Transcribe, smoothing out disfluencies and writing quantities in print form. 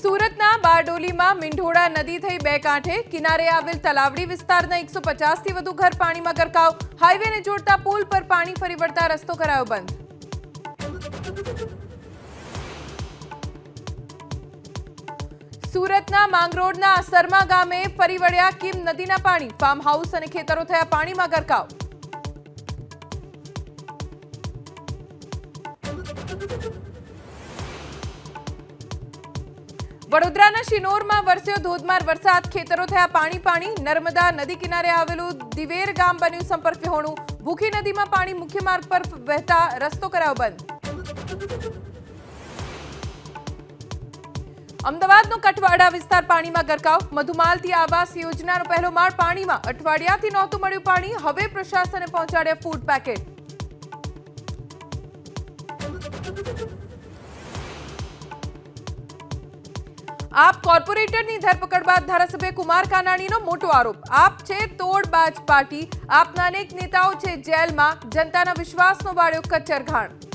સુરતના બારડોલીમાં મીંઢોળા નદી થઈ બે કાંઠે કિનારે આવેલ તલાવડી વિસ્તારના 150 થી વધુ ઘર પાણીમાં ગરકાવ. હાઈવેને જોડતા પુલ પર પાણી ફરી વળતા રસ્તો કરાયો બંધ. સુરતના માંગરોળના સરમા ગામે ફરી વળ્યા કીમ નદીના પાણી. ફાર્મ હાઉસ અને ખેતરો થયા પાણીમાં ગરકાવ. વડોદરાના શિનોરમાં વરસ્યો ધોધમાર વરસાદ. ખેતરો થયા પાણી. નર્મદા નદી કિનારે આવેલું દિવેર ગામ બન્યું સંપર્ક વિહોણું. ભૂખી નદીમાં પાણી મુખ્ય માર્ગ પર વહેતા રસ્તો કરાયો બંધ. અમદાવાદનો કઠવાડા વિસ્તાર પાણીમાં ગરકાવ. મધુમાલતી આવાસ યોજનાનો પહેલો માળ પાણીમાં. અઠવાડિયાથી નહોતું મળ્યું પાણી. હવે પ્રશાસને પહોંચાડ્યા ફૂડ પેકેટ. આપ કોર્પોરેટરની ધરપકડ બાદ ધારાસભ્ય કુમાર કાનાણીનો મોટો આરોપ. આપ છે તોડબાજ પાર્ટી. આપના અનેક નેતાઓ છે જેલમાં. જનતાના વિશ્વાસનો બાળ્યો કચ્ચરઘાણ.